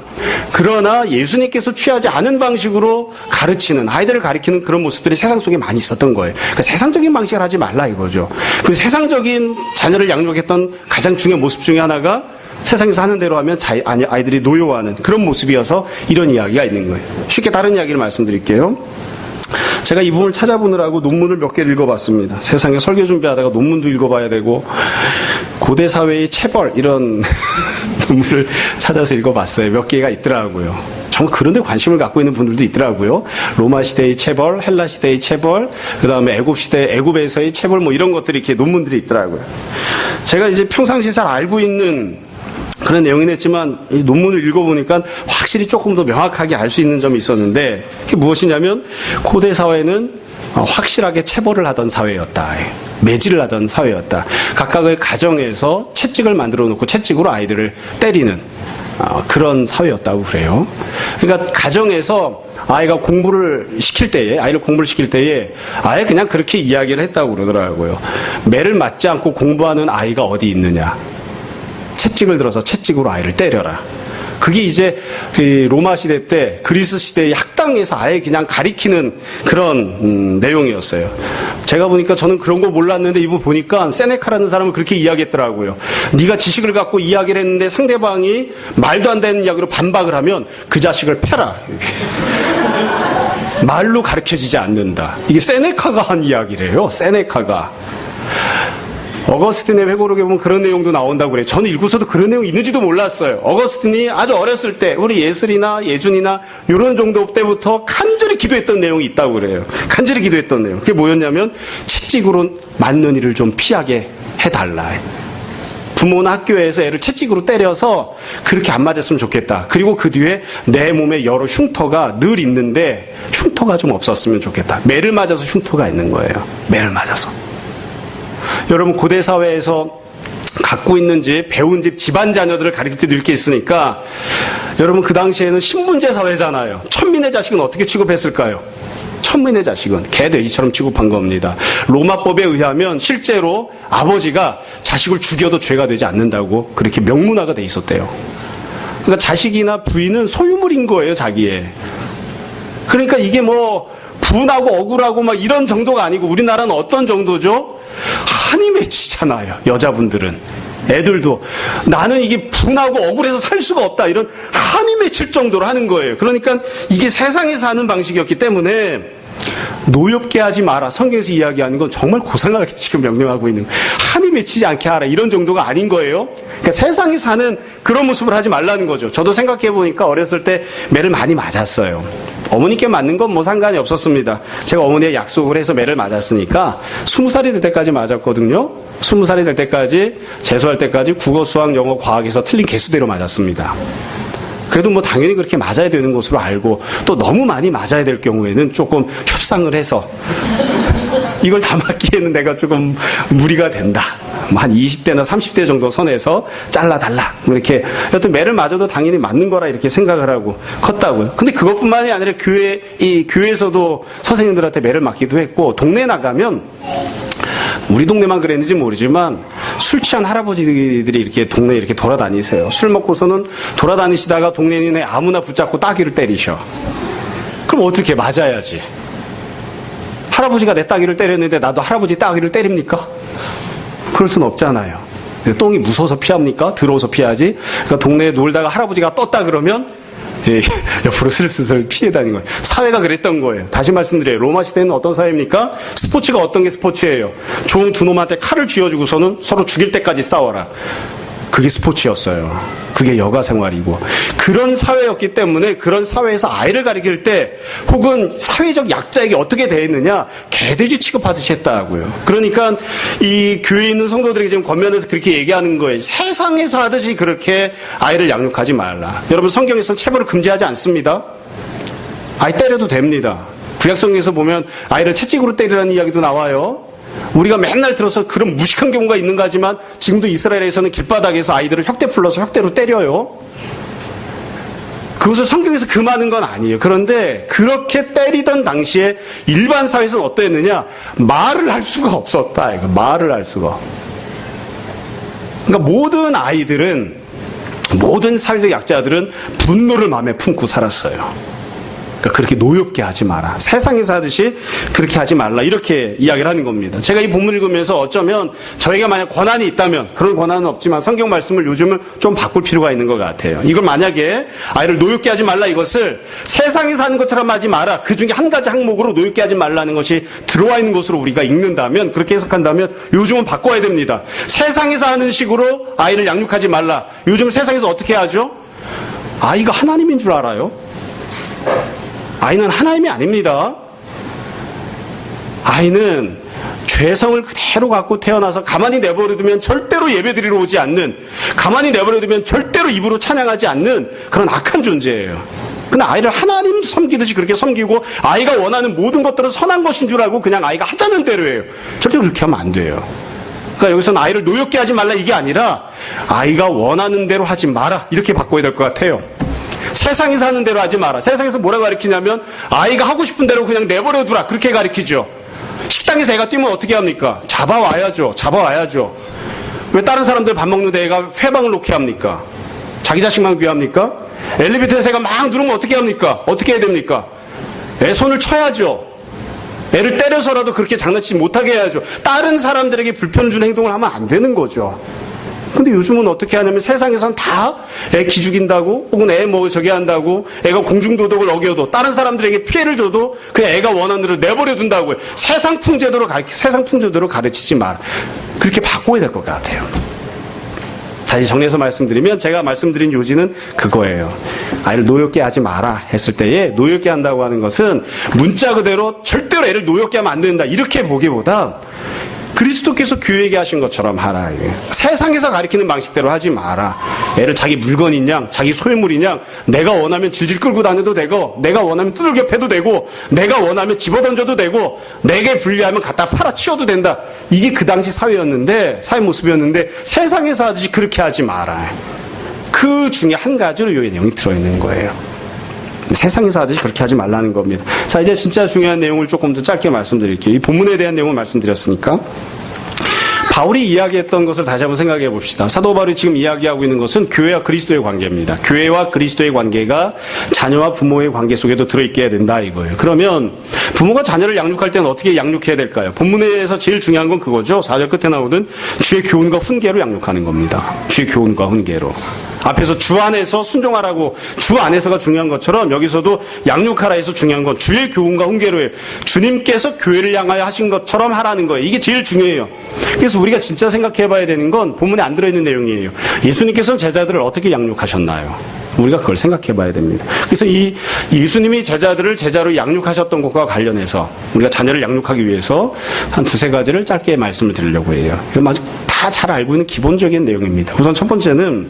그러나 예수님께서 취하지 않은 방식으로 가르치는, 아이들을 가르치는 그런 모습들이 세상 속에 많이 있었던 거예요. 그러니까 세상적인 방식을 하지 말라 이거죠. 그 세상적인 자녀를 양육했던 가장 중요한 모습 중에 하나가 세상에서 하는 대로 하면 아이들이 노여워하는 그런 모습이어서 이런 이야기가 있는 거예요. 쉽게 다른 이야기를 말씀드릴게요. 제가 이 부분을 찾아보느라고 논문을 몇 개를 읽어봤습니다. 세상에 설교 준비하다가 논문도 읽어봐야 되고, 고대 사회의 체벌 이런 논문을 찾아서 읽어봤어요. 몇 개가 있더라고요. 정말 그런 데 관심을 갖고 있는 분들도 있더라고요. 로마 시대의 체벌, 헬라 시대의 체벌, 그 다음에 애굽에서의 체벌, 이런 것들이 이렇게 논문들이 있더라고요. 제가 이제 평상시에 잘 알고 있는 그런 내용이 냈지만 이 논문을 읽어보니까 확실히 조금 더 명확하게 알 수 있는 점이 있었는데 그게 무엇이냐면 고대 사회는 확실하게 체벌을 하던 사회였다. 매질을 하던 사회였다. 각각의 가정에서 채찍을 만들어 놓고 채찍으로 아이들을 때리는 그런 사회였다고 그래요. 그러니까 가정에서 아이가 공부를 시킬 때에, 아이를 공부를 시킬 때에 아예 그냥 그렇게 이야기를 했다고 그러더라고요. 매를 맞지 않고 공부하는 아이가 어디 있느냐. 채찍을 들어서 채찍으로 아이를 때려라. 그게 이제 로마 시대 때 그리스 시대의 학당에서 아예 그냥 가리키는 그런 내용이었어요. 제가 보니까 저는 그런 거 몰랐는데 이분 보니까 세네카라는 사람을 그렇게 이야기했더라고요. 네가 지식을 갖고 이야기를 했는데 상대방이 말도 안 되는 이야기로 반박을 하면 그 자식을 패라. 말로 가르쳐지지 않는다. 이게 세네카가 한 이야기래요. 세네카가. 어거스틴의 회고록에 보면 그런 내용도 나온다고 그래요. 저는 읽고서도 그런 내용이 있는지도 몰랐어요. 어거스틴이 아주 어렸을 때 우리 예슬이나 예준이나 이런 정도 때부터 간절히 기도했던 내용이 있다고 그래요. 간절히 기도했던 내용. 그게 뭐였냐면 채찍으로 맞는 일을 좀 피하게 해달라. 부모나 학교에서 애를 채찍으로 때려서 그렇게 안 맞았으면 좋겠다. 그리고 그 뒤에 내 몸에 여러 흉터가 늘 있는데 흉터가 좀 없었으면 좋겠다. 매를 맞아서 흉터가 있는 거예요. 매를 맞아서. 여러분 고대 사회에서 갖고 있는 집, 배운 집, 집안 자녀들을 가르칠 때도 이렇게 있으니까 여러분 그 당시에는 신분제 사회잖아요. 천민의 자식은 어떻게 취급했을까요? 천민의 자식은 개돼지처럼 취급한 겁니다. 로마법에 의하면 실제로 아버지가 자식을 죽여도 죄가 되지 않는다고 그렇게 명문화가 돼 있었대요. 그러니까 자식이나 부인은 소유물인 거예요, 자기의. 그러니까 이게 뭐 분하고 억울하고 막 이런 정도가 아니고 우리나라는 어떤 정도죠? 한이 맺히잖아요. 여자분들은. 애들도 나는 이게 분하고 억울해서 살 수가 없다. 이런 한이 맺힐 정도로 하는 거예요. 그러니까 이게 세상에서 하는 방식이었기 때문에 노엽게 하지 마라. 성경에서 이야기하는 건 정말 고상하게 지금 명령하고 있는 거예요. 한이 맺히지 않게 하라. 이런 정도가 아닌 거예요. 그러니까 세상에서 하는 그런 모습을 하지 말라는 거죠. 저도 생각해보니까 어렸을 때 매를 많이 맞았어요. 어머니께 맞는 건 뭐 상관이 없었습니다. 제가 어머니의 약속을 해서 매를 맞았으니까 20살이 될 때까지 맞았거든요. 20살이 될 때까지, 재수할 때까지 국어, 수학, 영어, 과학에서 틀린 개수대로 맞았습니다. 그래도 뭐 당연히 그렇게 맞아야 되는 것으로 알고 또 너무 많이 맞아야 될 경우에는 조금 협상을 해서 이걸 다 맞기에는 내가 조금 무리가 된다. 한 20대나 30대 정도 선에서 잘라달라. 이렇게 여튼 매를 맞아도 당연히 맞는 거라 이렇게 생각을 하고 컸다고요. 근데 그것뿐만이 아니라 교회에서도 선생님들한테 매를 맞기도 했고 동네에 나가면 우리 동네만 그랬는지 모르지만 술 취한 할아버지들이 이렇게 동네에 이렇게 돌아다니세요. 술 먹고서는 돌아다니시다가 동네인의 아무나 붙잡고 따귀를 때리셔. 그럼 어떻게 맞아야지? 할아버지가 내 따귀를 때렸는데 나도 할아버지 따귀를 때립니까? 그럴 순 없잖아요. 똥이 무서워서 피합니까? 더러워서 피하지. 그러니까 동네에 놀다가 할아버지가 떴다 그러면 이제 옆으로 슬슬 피해 다니는 거예요. 사회가 그랬던 거예요. 다시 말씀드려요. 로마 시대는 어떤 사회입니까? 스포츠가 어떤 게 스포츠예요? 좋은 두 놈한테 칼을 쥐어주고서는 서로 죽일 때까지 싸워라. 그게 스포츠였어요. 그게 여가 생활이고. 그런 사회였기 때문에 그런 사회에서 아이를 가리킬 때 혹은 사회적 약자에게 어떻게 대했느냐? 개돼지 취급하듯이 했다고요. 그러니까 이 교회에 있는 성도들에게 지금 권면해서 그렇게 얘기하는 거예요. 세상에서 하듯이 그렇게 아이를 양육하지 말라. 여러분 성경에서는 체벌을 금지하지 않습니다. 아이 때려도 됩니다. 구약성경에서 보면 아이를 채찍으로 때리라는 이야기도 나와요. 우리가 맨날 들어서 그런 무식한 경우가 있는가 하지만 지금도 이스라엘에서는 길바닥에서 아이들을 혁대 풀러서 혁대로 때려요. 그것을 성경에서 금하는 건 아니에요. 그런데 그렇게 때리던 당시에 일반 사회에서는 어떠했느냐? 말을 할 수가 없었다. 이거 말을 할 수가. 그러니까 모든 아이들은, 모든 사회적 약자들은 분노를 마음에 품고 살았어요. 그러니까 그렇게 노엽게 하지 마라. 세상에서 하듯이 그렇게 하지 말라. 이렇게 이야기를 하는 겁니다. 제가 이 본문을 읽으면서 어쩌면 저희가 만약 권한이 있다면, 그런 권한은 없지만 성경 말씀을 요즘은 좀 바꿀 필요가 있는 것 같아요. 이걸 만약에 아이를 노엽게 하지 말라, 이것을 세상에서 하는 것처럼 하지 마라. 그 중에 한 가지 항목으로 노엽게 하지 말라는 것이 들어와 있는 것으로 우리가 읽는다면, 그렇게 해석한다면 요즘은 바꿔야 됩니다. 세상에서 하는 식으로 아이를 양육하지 말라. 요즘 세상에서 어떻게 하죠? 아이가 하나님인 줄 알아요? 아이는 하나님이 아닙니다. 아이는 죄성을 그대로 갖고 태어나서 가만히 내버려두면 절대로 예배드리러 오지 않는, 가만히 내버려두면 절대로 입으로 찬양하지 않는 그런 악한 존재예요. 근데 아이를 하나님 섬기듯이 그렇게 섬기고 아이가 원하는 모든 것들은 선한 것인 줄 알고 그냥 아이가 하자는 대로 해요. 절대로 그렇게 하면 안 돼요. 그러니까 여기서는 아이를 노엽게 하지 말라 이게 아니라 아이가 원하는 대로 하지 마라 이렇게 바꿔야 될 것 같아요. 세상에서 하는 대로 하지 마라. 세상에서 뭐라고 가르치냐면 아이가 하고 싶은 대로 그냥 내버려두라 그렇게 가르치죠. 식당에서 애가 뛰면 어떻게 합니까? 잡아와야죠. 왜 다른 사람들 밥 먹는데 애가 회방을 놓게 합니까? 자기 자식만 귀합니까? 엘리베이터에서 애가 막 누르면 어떻게 합니까? 어떻게 해야 됩니까? 애 손을 쳐야죠. 애를 때려서라도 그렇게 장난치지 못하게 해야죠. 다른 사람들에게 불편을 주는 행동을 하면 안 되는 거죠. 근데 요즘은 어떻게 하냐면 세상에선 다 애 기죽인다고 혹은 애 뭐 저기 한다고 애가 공중도덕을 어겨도 다른 사람들에게 피해를 줘도 그냥 애가 원하는 대로 내버려 둔다고요. 세상 풍제대로 가르치지 마라. 그렇게 바꿔야 될 것 같아요. 다시 정리해서 말씀드리면 제가 말씀드린 요지는 그거예요. 아이를 노엽게 하지 마라 했을 때에 노엽게 한다고 하는 것은 문자 그대로 절대로 애를 노엽게 하면 안 된다 이렇게 보기보다 그리스도께서 교회에게 하신 것처럼 하라. 세상에서 가리키는 방식대로 하지 마라. 애를 자기 물건인 양, 자기 소유물인 양 내가 원하면 질질 끌고 다녀도 되고 내가 원하면 두들겨 패도 되고 내가 원하면 집어던져도 되고 내게 불리하면 갖다 팔아치워도 된다. 이게 그 당시 사회였는데 사회 모습이었는데 세상에서 하듯이 그렇게 하지 마라. 그 중에 한 가지로 이 내용이 들어있는 거예요. 세상에서 하듯이 그렇게 하지 말라는 겁니다. 자, 이제 진짜 중요한 내용을 조금 더 짧게 말씀드릴게요. 이 본문에 대한 내용을 말씀드렸으니까. 바울이 이야기했던 것을 다시 한번 생각해 봅시다. 사도 바울이 지금 이야기하고 있는 것은 교회와 그리스도의 관계입니다. 교회와 그리스도의 관계가 자녀와 부모의 관계 속에도 들어있게 해야 된다 이거예요. 그러면 부모가 자녀를 양육할 때는 어떻게 양육해야 될까요? 본문에서 제일 중요한 건 그거죠. 4절 끝에 나오는 주의 교훈과 훈계로 양육하는 겁니다. 주의 교훈과 훈계로. 앞에서 주 안에서 순종하라고 주 안에서가 중요한 것처럼 여기서도 양육하라 해서 중요한 건 주의 교훈과 훈계로 해요. 주님께서 교회를 향하여 하신 것처럼 하라는 거예요. 이게 제일 중요해요. 그래서 우리가 진짜 생각해 봐야 되는 건 본문에 안 들어있는 내용이에요. 예수님께서는 제자들을 어떻게 양육하셨나요? 우리가 그걸 생각해 봐야 됩니다. 그래서 이 예수님이 제자들을 제자로 양육하셨던 것과 관련해서 우리가 자녀를 양육하기 위해서 한 두세 가지를 짧게 말씀을 드리려고 해요. 이건 아주 다 잘 알고 있는 기본적인 내용입니다. 우선 첫 번째는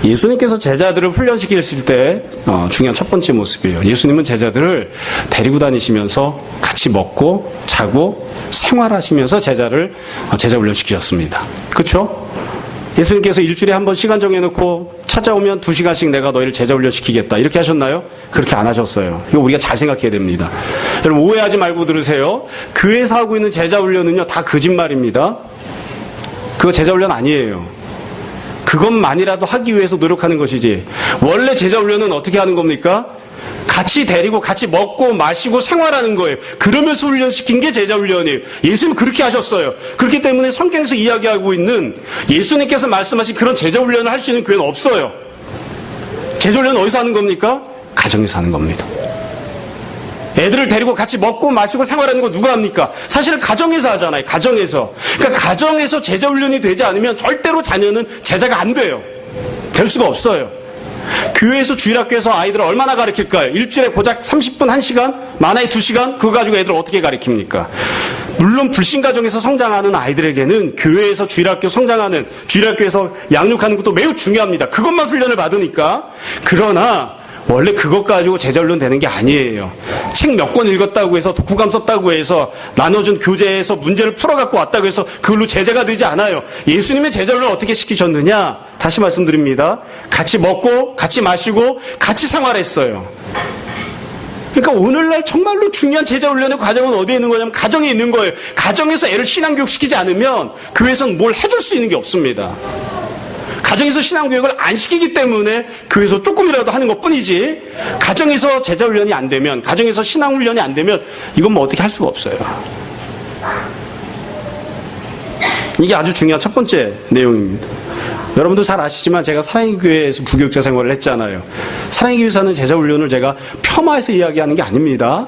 예수님께서 제자들을 훈련시키실 때 중요한 첫 번째 모습이에요. 예수님은 제자들을 데리고 다니시면서 같이 먹고 자고 생활하시면서 제자 훈련시키셨습니다. 그렇죠? 예수님께서 일주일에 한 번 시간 정해놓고 찾아오면 2시간씩 내가 너희를 제자 훈련시키겠다 이렇게 하셨나요? 그렇게 안 하셨어요. 이거 우리가 잘 생각해야 됩니다. 여러분 오해하지 말고 들으세요. 교회에서 하고 있는 제자 훈련은요 다 거짓말입니다. 그거 제자 훈련 아니에요. 그것만이라도 하기 위해서 노력하는 것이지 원래 제자 훈련은 어떻게 하는 겁니까? 같이 데리고 같이 먹고 마시고 생활하는 거예요. 그러면서 훈련시킨 게 제자 훈련이에요. 예수님은 그렇게 하셨어요. 그렇기 때문에 성경에서 이야기하고 있는 예수님께서 말씀하신 그런 제자 훈련을 할 수 있는 교회는 없어요. 제자 훈련은 어디서 하는 겁니까? 가정에서 하는 겁니다. 애들을 데리고 같이 먹고 마시고 생활하는 거 누가 합니까? 사실은 가정에서 하잖아요. 가정에서. 그러니까 가정에서 제자 훈련이 되지 않으면 절대로 자녀는 제자가 안 돼요. 될 수가 없어요. 교회에서 주일학교에서 아이들을 얼마나 가르칠까요? 일주일에 고작 30분 1시간? 많아야 2시간? 그거 가지고 애들을 어떻게 가르칩니까? 물론 불신가정에서 성장하는 아이들에게는 교회에서 주일학교에서 양육하는 것도 매우 중요합니다. 그것만 훈련을 받으니까. 그러나 원래 그것 가지고 제자 훈련 되는 게 아니에요. 책 몇 권 읽었다고 해서 독후감 썼다고 해서 나눠준 교재에서 문제를 풀어갖고 왔다고 해서 그걸로 제자가 되지 않아요. 예수님의 제자 훈련을 어떻게 시키셨느냐? 다시 말씀드립니다. 같이 먹고 같이 마시고 같이 생활했어요. 그러니까 오늘날 정말로 중요한 제자 훈련의 과정은 어디에 있는 거냐면 가정에 있는 거예요. 가정에서 애를 신앙교육 시키지 않으면 교회에서는 뭘 해줄 수 있는 게 없습니다. 가정에서 신앙교육을 안 시키기 때문에 교회에서 조금이라도 하는 것뿐이지 가정에서 제자훈련이 안 되면 가정에서 신앙훈련이 안 되면 이건 뭐 어떻게 할 수가 없어요. 이게 아주 중요한 첫 번째 내용입니다. 여러분도 잘 아시지만 제가 사랑의 교회에서 부교육자 생활을 했잖아요. 사랑의 교회에서 하는 제자훈련을 제가 폄하해서 이야기하는 게 아닙니다.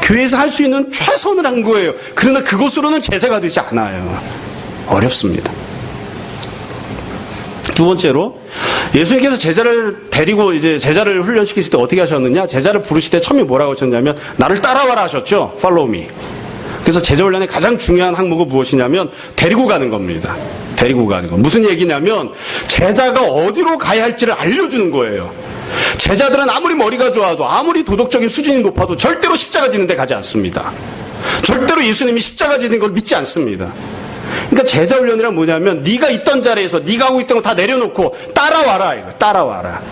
교회에서 할 수 있는 최선을 한 거예요. 그러나 그것으로는 제자가 되지 않아요. 어렵습니다. 두 번째로 예수님께서 제자를 데리고 이제 제자를 훈련시키실 때 어떻게 하셨느냐? 제자를 부르실 때 처음에 뭐라고 하셨냐면 나를 따라와라 하셨죠. Follow me. 그래서 제자훈련의 가장 중요한 항목은 무엇이냐면 데리고 가는 겁니다. 데리고 가는 거. 무슨 얘기냐면 제자가 어디로 가야 할지를 알려주는 거예요. 제자들은 아무리 머리가 좋아도 아무리 도덕적인 수준이 높아도 절대로 십자가 지는 데 가지 않습니다. 절대로 예수님이 십자가 지는 걸 믿지 않습니다. 그러니까 제자훈련이란 뭐냐면 네가 있던 자리에서 네가 하고 있던 거 다 내려놓고 따라와라. 이거 따라와라.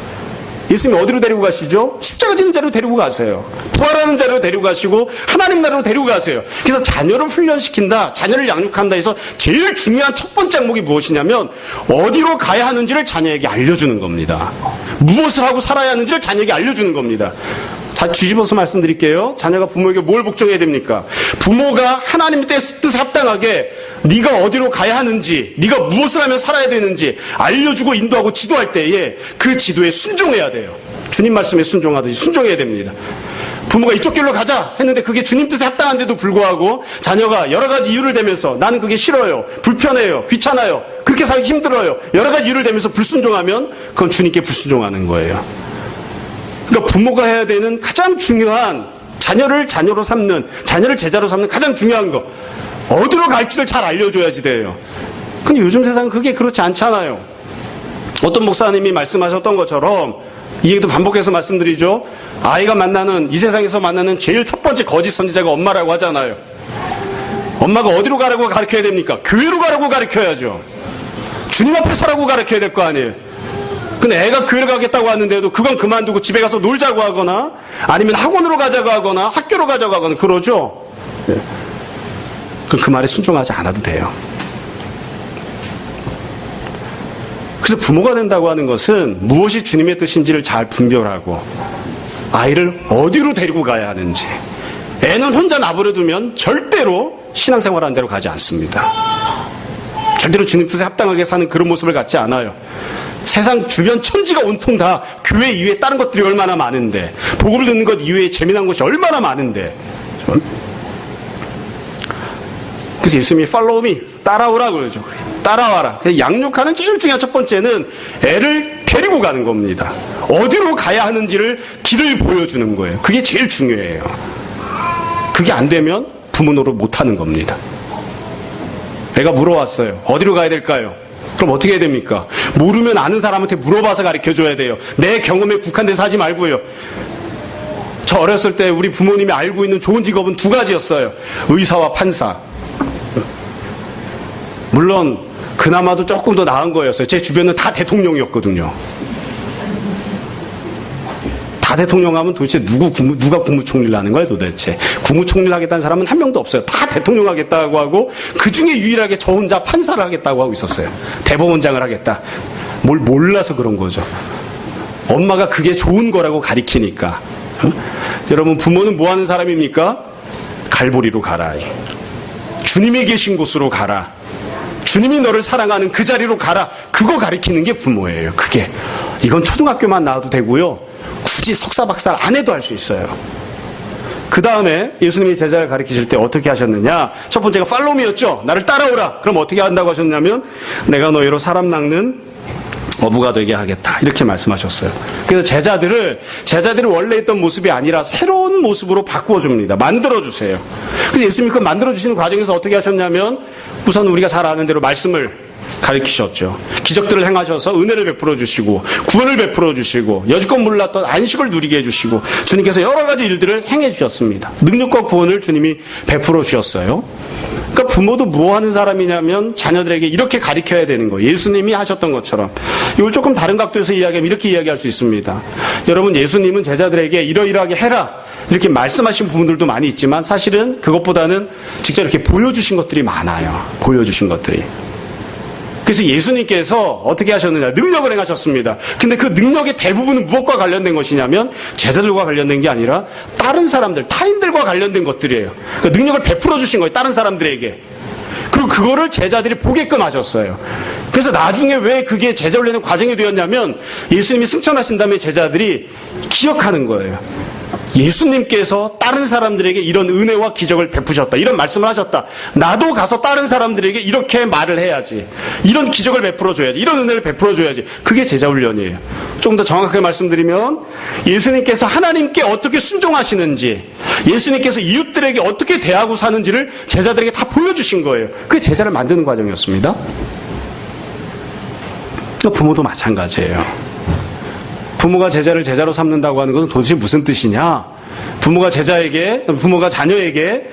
예수님이 어디로 데리고 가시죠? 십자가 지는 자리로 데리고 가세요. 부활하는 자리로 데리고 가시고 하나님 나라로 데리고 가세요. 그래서 자녀를 훈련시킨다, 자녀를 양육한다 해서 제일 중요한 첫 번째 항목이 무엇이냐면 어디로 가야 하는지를 자녀에게 알려주는 겁니다. 무엇을 하고 살아야 하는지를 자녀에게 알려주는 겁니다. 자, 뒤집어서 말씀드릴게요. 자녀가 부모에게 뭘 복종해야 됩니까? 부모가 하나님 뜻에 합당하게 네가 어디로 가야 하는지, 네가 무엇을 하면 살아야 되는지 알려주고 인도하고 지도할 때에 그 지도에 순종해야 돼요. 주님 말씀에 순종하듯이 순종해야 됩니다. 부모가 이쪽 길로 가자 했는데 그게 주님 뜻에 합당한데도 불구하고 자녀가 여러 가지 이유를 대면서 나는 그게 싫어요, 불편해요, 귀찮아요, 그렇게 살기 힘들어요, 여러 가지 이유를 대면서 불순종하면 그건 주님께 불순종하는 거예요. 그러니까 부모가 해야 되는 가장 중요한 자녀를 자녀로 삼는, 자녀를 제자로 삼는 가장 중요한 거, 어디로 갈지를 잘 알려줘야지 돼요. 근데 요즘 세상은 그게 그렇지 않잖아요. 어떤 목사님이 말씀하셨던 것처럼 이 얘기도 반복해서 말씀드리죠. 아이가 만나는, 이 세상에서 만나는 제일 첫 번째 거짓 선지자가 엄마라고 하잖아요. 엄마가 어디로 가라고 가르쳐야 됩니까? 교회로 가라고 가르쳐야죠. 주님 앞에 서라고 가르쳐야 될 거 아니에요. 근데 애가 교회를 가겠다고 하는데도 그건 그만두고 집에 가서 놀자고 하거나 아니면 학원으로 가자고 하거나 학교로 가자고 하거나 그러죠. 그럼 그 말에 순종하지 않아도 돼요. 그래서 부모가 된다고 하는 것은 무엇이 주님의 뜻인지를 잘 분별하고 아이를 어디로 데리고 가야 하는지. 애는 혼자 나버려 두면 절대로 신앙생활하는 대로 가지 않습니다. 절대로 주님 뜻에 합당하게 사는 그런 모습을 갖지 않아요. 세상 주변 천지가 온통 다 교회 이외에 다른 것들이 얼마나 많은데, 복음을 듣는 것 이외에 재미난 것이 얼마나 많은데. 그래서 예수님이 follow me, 따라오라 그러죠. 따라와라. 양육하는 제일 중요한 첫 번째는 애를 데리고 가는 겁니다. 어디로 가야 하는지를 길을 보여주는 거예요. 그게 제일 중요해요. 그게 안 되면 부모 노릇 못하는 겁니다. 애가 물어왔어요. 어디로 가야 될까요? 그럼 어떻게 해야 됩니까? 모르면 아는 사람한테 물어봐서 가르쳐줘야 돼요. 내 경험에 국한돼서 하지 말고요. 저 어렸을 때 우리 부모님이 알고 있는 좋은 직업은 두 가지였어요. 의사와 판사. 물론 그나마도 조금 더 나은 거였어요. 제 주변은 다 대통령이었거든요. 다 대통령 하면 도대체 누가 국무총리를 하는 거예요 도대체. 국무총리를 하겠다는 사람은 한 명도 없어요. 다 대통령 하겠다고 하고 그중에 유일하게 저 혼자 판사를 하겠다고 하고 있었어요. 대법원장을 하겠다. 뭘 몰라서 그런 거죠. 엄마가 그게 좋은 거라고 가리키니까. 여러분 부모는 뭐 하는 사람입니까? 갈보리로 가라. 주님이 계신 곳으로 가라. 주님이 너를 사랑하는 그 자리로 가라. 그거 가리키는 게 부모예요. 그게. 이건 초등학교만 나와도 되고요. 굳이 석사 박사를 안 해도 할 수 있어요. 그 다음에 예수님이 제자를 가르치실 때 어떻게 하셨느냐? 첫 번째가 팔로미였죠. 나를 따라오라. 그럼 어떻게 한다고 하셨냐면 내가 너희로 사람 낚는 어부가 되게 하겠다. 이렇게 말씀하셨어요. 그래서 제자들이 원래 있던 모습이 아니라 새로운 모습으로 바꾸어줍니다. 만들어주세요. 그래서 예수님이 그 만들어주시는 과정에서 어떻게 하셨냐면 우선 우리가 잘 아는 대로 말씀을 가르치셨죠. 기적들을 행하셔서 은혜를 베풀어 주시고 구원을 베풀어 주시고 여지껏 몰랐던 안식을 누리게 해주시고 주님께서 여러 가지 일들을 행해 주셨습니다. 능력과 구원을 주님이 베풀어 주셨어요. 그러니까 부모도 뭐 하는 사람이냐면 자녀들에게 이렇게 가르쳐야 되는 거예요. 예수님이 하셨던 것처럼. 이걸 조금 다른 각도에서 이야기하면 이렇게 이야기할 수 있습니다. 여러분 예수님은 제자들에게 이러이러하게 해라 이렇게 말씀하신 부분들도 많이 있지만 사실은 그것보다는 직접 이렇게 보여주신 것들이 많아요. 보여주신 것들이. 그래서 예수님께서 어떻게 하셨느냐? 능력을 행하셨습니다. 근데 그 능력의 대부분은 무엇과 관련된 것이냐면 제자들과 관련된 게 아니라 다른 사람들, 타인들과 관련된 것들이에요. 그러니까 능력을 베풀어 주신 거예요. 다른 사람들에게. 그리고 그거를 제자들이 보게끔 하셨어요. 그래서 나중에 왜 그게 제자 훈련의 과정이 되었냐면 예수님이 승천하신 다음에 제자들이 기억하는 거예요. 예수님께서 다른 사람들에게 이런 은혜와 기적을 베푸셨다. 이런 말씀을 하셨다. 나도 가서 다른 사람들에게 이렇게 말을 해야지. 이런 기적을 베풀어줘야지. 이런 은혜를 베풀어줘야지. 그게 제자훈련이에요. 조금 더 정확하게 말씀드리면 예수님께서 하나님께 어떻게 순종하시는지, 예수님께서 이웃들에게 어떻게 대하고 사는지를 제자들에게 다 보여주신 거예요. 그게 제자를 만드는 과정이었습니다. 부모도 마찬가지예요. 부모가 제자를 제자로 삼는다고 하는 것은 도대체 무슨 뜻이냐? 부모가 자녀에게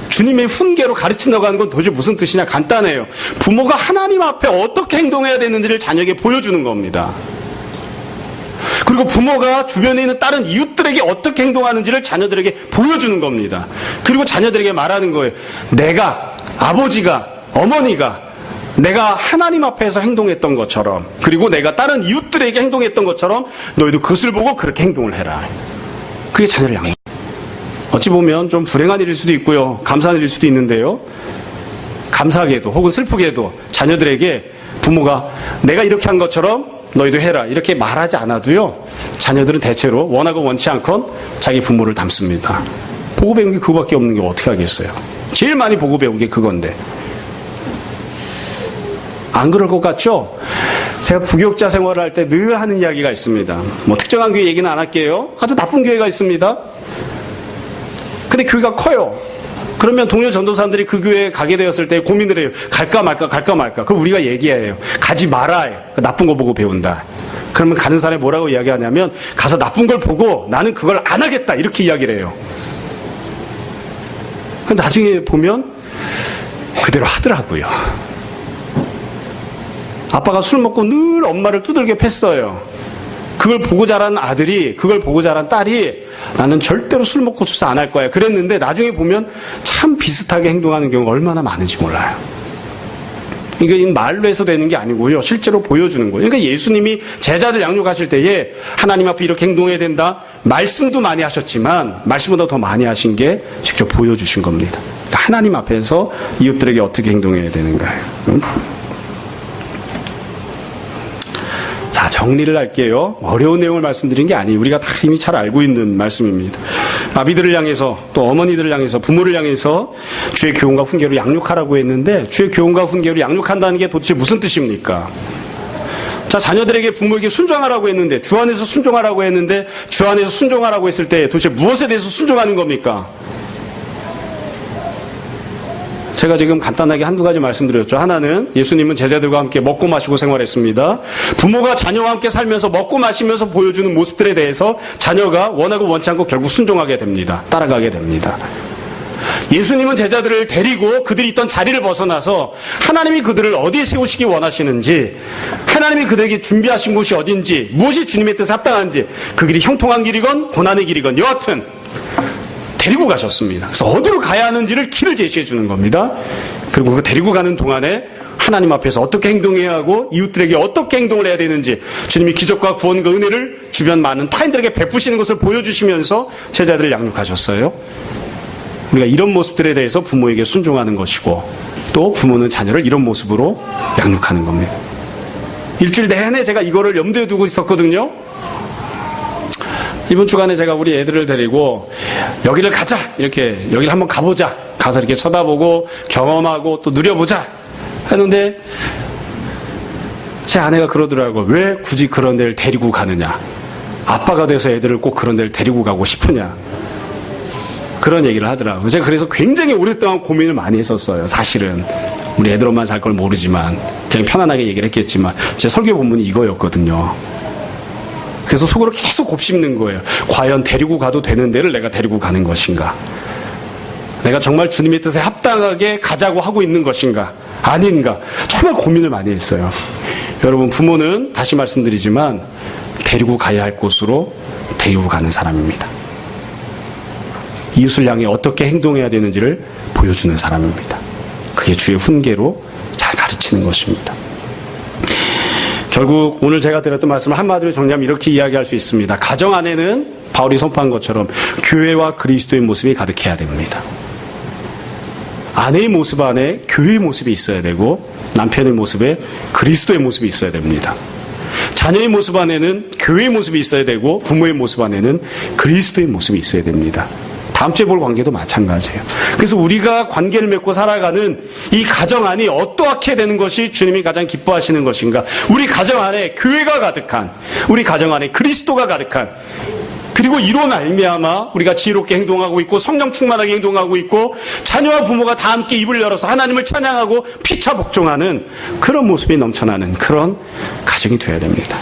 주님의 훈계로 가르친다고 하는 건 도대체 무슨 뜻이냐? 간단해요. 부모가 하나님 앞에 어떻게 행동해야 되는지를 자녀에게 보여주는 겁니다. 그리고 부모가 주변에 있는 다른 이웃들에게 어떻게 행동하는지를 자녀들에게 보여주는 겁니다. 그리고 자녀들에게 말하는 거예요. 내가, 아버지가, 어머니가 내가 하나님 앞에서 행동했던 것처럼, 그리고 내가 다른 이웃들에게 행동했던 것처럼 너희도 그것을 보고 그렇게 행동을 해라. 그게 자녀를 양육. 어찌 보면 좀 불행한 일일 수도 있고요, 감사한 일일 수도 있는데요, 감사하게도 혹은 슬프게도 자녀들에게 부모가 내가 이렇게 한 것처럼 너희도 해라 이렇게 말하지 않아도요, 자녀들은 대체로 원하고 원치 않건 자기 부모를 닮습니다. 보고 배운 게 그거밖에 없는 게 어떻게 하겠어요. 제일 많이 보고 배운 게 그건데. 안 그럴 것 같죠? 제가 부교육자 생활을 할 때 늘 하는 이야기가 있습니다. 뭐 특정한 교회 얘기는 안 할게요. 아주 나쁜 교회가 있습니다. 근데 교회가 커요. 그러면 동료 전도사들이 그 교회에 가게 되었을 때 고민을 해요. 갈까 말까, 갈까 말까. 그럼 우리가 얘기해요. 가지 마라. 나쁜 거 보고 배운다. 그러면 가는 사람이 뭐라고 이야기하냐면, 가서 나쁜 걸 보고 나는 그걸 안 하겠다. 이렇게 이야기를 해요. 나중에 보면 그대로 하더라고요. 아빠가 술 먹고 늘 엄마를 두들겨 팼어요. 그걸 보고 자란 아들이, 그걸 보고 자란 딸이 나는 절대로 술 먹고 주사 안 할 거야 그랬는데, 나중에 보면 참 비슷하게 행동하는 경우가 얼마나 많은지 몰라요. 이게 말로 해서 되는 게 아니고요, 실제로 보여주는 거예요. 그러니까 예수님이 제자들 양육하실 때에 하나님 앞에 이렇게 행동해야 된다, 말씀도 많이 하셨지만 말씀보다 더 많이 하신 게 직접 보여주신 겁니다. 그러니까 하나님 앞에서 이웃들에게 어떻게 행동해야 되는가요. 자, 정리를 할게요. 어려운 내용을 말씀드린 게 아니에요. 우리가 다 이미 잘 알고 있는 말씀입니다. 아비들을 향해서, 또 어머니들을 향해서, 부모를 향해서 주의 교훈과 훈계로 양육하라고 했는데, 주의 교훈과 훈계로 양육한다는 게 도대체 무슨 뜻입니까? 자, 자녀들에게, 부모에게 순종하라고 했는데, 주 안에서 순종하라고 했는데, 주 안에서 순종하라고 했을 때 도대체 무엇에 대해서 순종하는 겁니까? 제가 지금 간단하게 한두 가지 말씀드렸죠. 하나는 예수님은 제자들과 함께 먹고 마시고 생활했습니다. 부모가 자녀와 함께 살면서 먹고 마시면서 보여주는 모습들에 대해서 자녀가 원하고 원치 않고 결국 순종하게 됩니다. 따라가게 됩니다. 예수님은 제자들을 데리고 그들이 있던 자리를 벗어나서 하나님이 그들을 어디에 세우시기 원하시는지, 하나님이 그들에게 준비하신 곳이 어딘지, 무엇이 주님의 뜻에 합당한지, 그 길이 형통한 길이건 고난의 길이건 여하튼 데리고 가셨습니다. 그래서 어디로 가야 하는지를 길을 제시해 주는 겁니다. 그리고 그 데리고 가는 동안에 하나님 앞에서 어떻게 행동해야 하고 이웃들에게 어떻게 행동을 해야 되는지, 주님이 기적과 구원과 은혜를 주변 많은 타인들에게 베푸시는 것을 보여주시면서 제자들을 양육하셨어요. 우리가 이런 모습들에 대해서 부모에게 순종하는 것이고, 또 부모는 자녀를 이런 모습으로 양육하는 겁니다. 일주일 내내 제가 이거를 염두에 두고 있었거든요. 이번 주간에 제가 우리 애들을 데리고 여기를 가자, 이렇게 여기를 한번 가보자, 가서 이렇게 쳐다보고 경험하고 또 누려보자 하는데, 제 아내가 그러더라고요. 왜 굳이 그런 데를 데리고 가느냐, 아빠가 돼서 애들을 꼭 그런 데를 데리고 가고 싶으냐, 그런 얘기를 하더라고요. 제가 그래서 굉장히 오랫동안 고민을 많이 했었어요. 사실은 우리 애들만 살 걸 모르지만 그냥 편안하게 얘기를 했겠지만, 제 설교 본문이 이거였거든요. 그래서 속으로 계속 곱씹는 거예요. 과연 데리고 가도 되는 데를 내가 데리고 가는 것인가? 내가 정말 주님의 뜻에 합당하게 가자고 하고 있는 것인가? 아닌가? 정말 고민을 많이 했어요. 여러분, 부모는 다시 말씀드리지만 데리고 가야 할 곳으로 데리고 가는 사람입니다. 이웃을 향해 어떻게 행동해야 되는지를 보여주는 사람입니다. 그게 주의 훈계로 잘 가르치는 것입니다. 결국 오늘 제가 드렸던 말씀을 한마디로 정리하면 이렇게 이야기할 수 있습니다. 가정 안에는 바울이 선포한 것처럼 교회와 그리스도의 모습이 가득해야 됩니다. 아내의 모습 안에 교회의 모습이 있어야 되고, 남편의 모습에 그리스도의 모습이 있어야 됩니다. 자녀의 모습 안에는 교회의 모습이 있어야 되고 부모의 모습 안에는 그리스도의 모습이 있어야 됩니다. 다음 주에 볼 관계도 마찬가지예요. 그래서 우리가 관계를 맺고 살아가는 이 가정 안이 어떻게 되는 것이 주님이 가장 기뻐하시는 것인가? 우리 가정 안에 교회가 가득한, 우리 가정 안에 그리스도가 가득한, 그리고 이로 말미암아 우리가 지혜롭게 행동하고 있고 성령 충만하게 행동하고 있고 자녀와 부모가 다 함께 입을 열어서 하나님을 찬양하고 피차 복종하는 그런 모습이 넘쳐나는 그런 가정이 되어야 됩니다.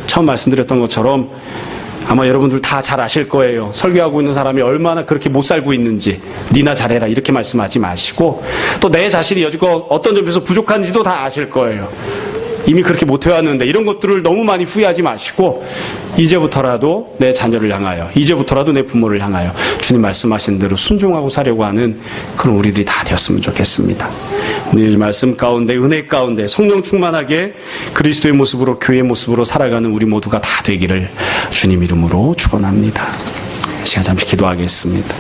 처음 말씀드렸던 것처럼 아마 여러분들 다 잘 아실 거예요. 설교하고 있는 사람이 얼마나 그렇게 못 살고 있는지 니나 잘해라 이렇게 말씀하지 마시고 또 내 자신이 여지껏 어떤 점에서 부족한지도 다 아실 거예요. 이미 그렇게 못해왔는데 이런 것들을 너무 많이 후회하지 마시고 이제부터라도 내 자녀를 향하여 이제부터라도 내 부모를 향하여 주님 말씀하신 대로 순종하고 사려고 하는 그런 우리들이 다 되었으면 좋겠습니다. 오늘 말씀 가운데 은혜 가운데 성령 충만하게 그리스도의 모습으로 교회의 모습으로 살아가는 우리 모두가 다 되기를 주님 이름으로 축원합니다. 시간 잠시 기도하겠습니다.